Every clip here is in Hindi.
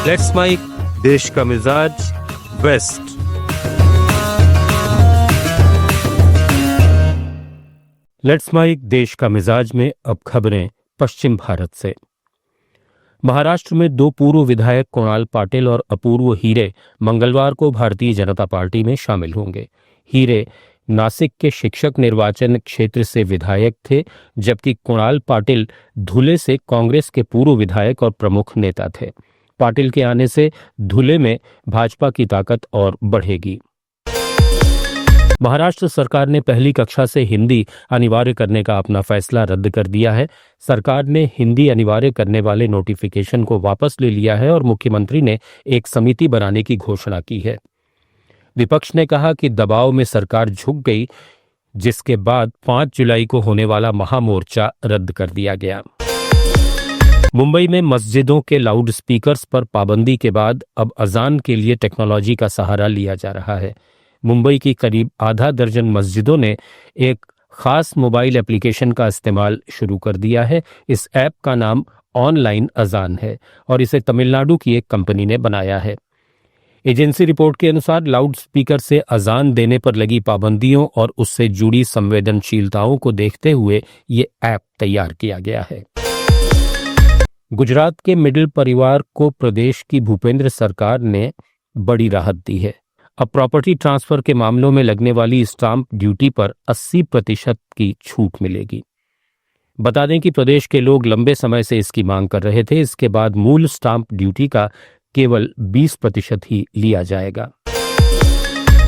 लेट्स माइक देश का मिजाज वेस्ट। लेट्स माइक देश का मिजाज में अब खबरें पश्चिम भारत से। महाराष्ट्र में दो पूर्व विधायक कुणाल पाटिल और अपूर्व हीरे मंगलवार को भारतीय जनता पार्टी में शामिल होंगे। हीरे नासिक के शिक्षक निर्वाचन क्षेत्र से विधायक थे, जबकि कुणाल पाटिल धुले से कांग्रेस के पूर्व विधायक और प्रमुख नेता थे। पाटिल के आने से धुले में भाजपा की ताकत और बढ़ेगी। महाराष्ट्र सरकार ने पहली कक्षा से हिंदी अनिवार्य करने का अपना फैसला रद्द कर दिया है। सरकार ने हिंदी अनिवार्य करने वाले नोटिफिकेशन को वापस ले लिया है और मुख्यमंत्री ने एक समिति बनाने की घोषणा की है। विपक्ष ने कहा कि दबाव में सरकार झुक गई, जिसके बाद 5 जुलाई को होने वाला महामोर्चा रद्द कर दिया गया। मुंबई में मस्जिदों के लाउड स्पीकर्स पर पाबंदी के बाद अब अजान के लिए टेक्नोलॉजी का सहारा लिया जा रहा है। मुंबई की करीब आधा दर्जन मस्जिदों ने एक खास मोबाइल एप्लीकेशन का इस्तेमाल शुरू कर दिया है। इस ऐप का नाम ऑनलाइन अजान है और इसे तमिलनाडु की एक कंपनी ने बनाया है। एजेंसी रिपोर्ट के अनुसार लाउड स्पीकर से अजान देने पर लगी पाबंदियों और उससे जुड़ी संवेदनशीलताओं को देखते हुए ये ऐप तैयार किया गया है। गुजरात के मिडिल परिवार को प्रदेश की भूपेंद्र सरकार ने बड़ी राहत दी है। अब प्रॉपर्टी ट्रांसफर के मामलों में लगने वाली स्टाम्प ड्यूटी पर 80% की छूट मिलेगी। बता दें कि प्रदेश के लोग लंबे समय से इसकी मांग कर रहे थे। इसके बाद मूल स्टाम्प ड्यूटी का केवल 20% ही लिया जाएगा।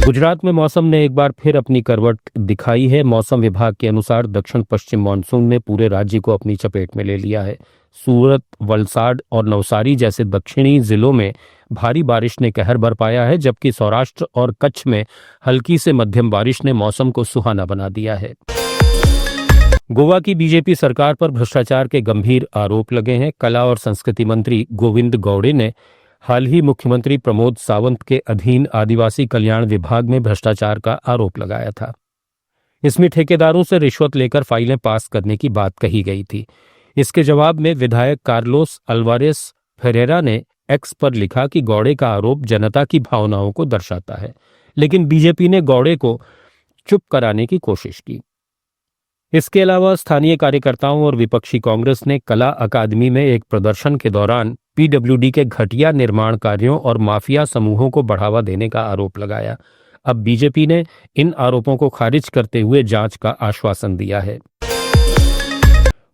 गुजरात में मौसम ने एक बार फिर अपनी करवट दिखाई है। मौसम विभाग के अनुसार दक्षिण पश्चिम मानसून ने पूरे राज्य को अपनी चपेट में ले लिया है। सूरत, वलसाड और नवसारी जैसे दक्षिणी जिलों में भारी बारिश ने कहर बरपाया है, जबकि सौराष्ट्र और कच्छ में हल्की से मध्यम बारिश ने मौसम को सुहाना बना दिया है। गोवा की बीजेपी सरकार पर भ्रष्टाचार के गंभीर आरोप लगे हैं। कला और संस्कृति मंत्री गोविंद गौड़े ने हाल ही मुख्यमंत्री प्रमोद सावंत के अधीन आदिवासी कल्याण विभाग में भ्रष्टाचार का आरोप लगाया था। इसमें ठेकेदारों से रिश्वत लेकर फाइलें पास करने की बात कही गई थी। इसके जवाब में विधायक कार्लोस अल्वारेस फेरेरा ने एक्स पर लिखा कि गौड़े का आरोप जनता की भावनाओं को दर्शाता है, लेकिन बीजेपी ने गौड़े को चुप कराने की कोशिश की। इसके अलावा स्थानीय कार्यकर्ताओं और विपक्षी कांग्रेस ने कला अकादमी में एक प्रदर्शन के दौरान पीडब्ल्यूडी के घटिया निर्माण कार्यों और माफिया समूहों को बढ़ावा देने का आरोप लगाया। अब बीजेपी ने इन आरोपों को खारिज करते हुए जांच का आश्वासन दिया है।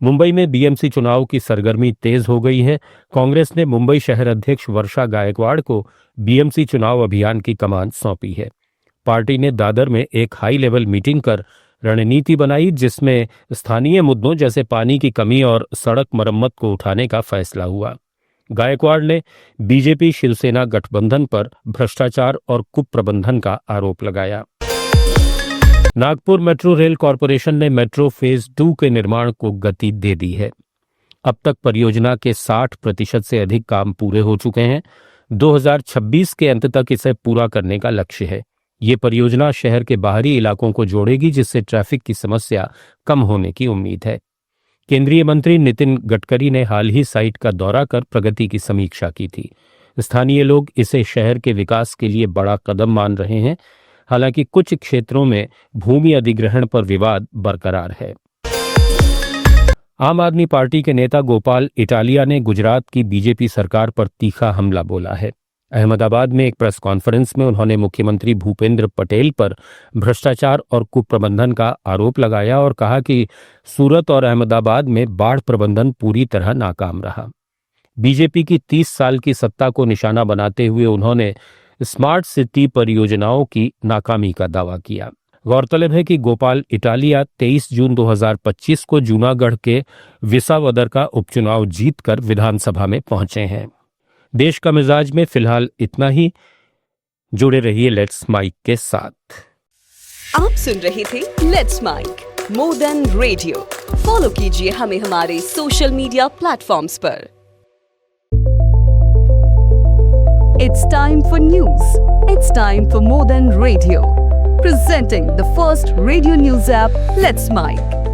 मुंबई में बीएमसी चुनाव की सरगर्मी तेज हो गई है। कांग्रेस ने मुंबई शहर अध्यक्ष वर्षा गायकवाड़ को बीएमसी चुनाव अभियान की कमान सौंपी है। पार्टी ने दादर में एक हाई लेवल मीटिंग कर रणनीति बनाई, जिसमें स्थानीय मुद्दों जैसे पानी की कमी और सड़क मरम्मत को उठाने का फैसला हुआ। गायकवाड़ ने बीजेपी शिवसेना गठबंधन पर भ्रष्टाचार और कुप्रबंधन का आरोप लगाया। नागपुर मेट्रो रेल कॉरपोरेशन ने मेट्रो फेज 2 के निर्माण को गति दे दी है। अब तक परियोजना के 60% से अधिक काम पूरे हो चुके हैं। 2026 के अंत तक इसे पूरा करने का लक्ष्य है। ये परियोजना शहर के बाहरी इलाकों को जोड़ेगी, जिससे ट्रैफिक की समस्या कम होने की उम्मीद है। केंद्रीय मंत्री नितिन गडकरी ने हाल ही साइट का दौरा कर प्रगति की समीक्षा की थी। स्थानीय लोग इसे शहर के विकास के लिए बड़ा कदम मान रहे हैं। हालांकि कुछ क्षेत्रों में भूमि अधिग्रहण पर विवाद बरकरार है। आम आदमी पार्टी के नेता गोपाल इटालिया ने गुजरात की बीजेपी सरकार पर तीखा हमला बोला है। अहमदाबाद में एक प्रेस कॉन्फ्रेंस में उन्होंने मुख्यमंत्री भूपेंद्र पटेल पर भ्रष्टाचार और कुप्रबंधन का आरोप लगाया और कहा कि सूरत और अहमदाबाद में बाढ़ प्रबंधन पूरी तरह नाकाम रहा। बीजेपी की 30 साल की सत्ता को निशाना बनाते हुए उन्होंने स्मार्ट सिटी परियोजनाओं की नाकामी का दावा किया। गौरतलब है कि गोपाल इटालिया 23 जून 2025 को जूनागढ़ के विसावदर का उपचुनाव जीतकर विधानसभा में पहुंचे हैं। देश का मिजाज में फिलहाल इतना ही। जुड़े रहिए लेट्स माइक के साथ। आप सुन रहे थे let's mike more than radio. Follow कीजिए हमें हमारे सोशल मीडिया प्लेटफॉर्म्स पर। It's time for news. It's time for more than radio. Presenting the first radio news app, Let's Mic.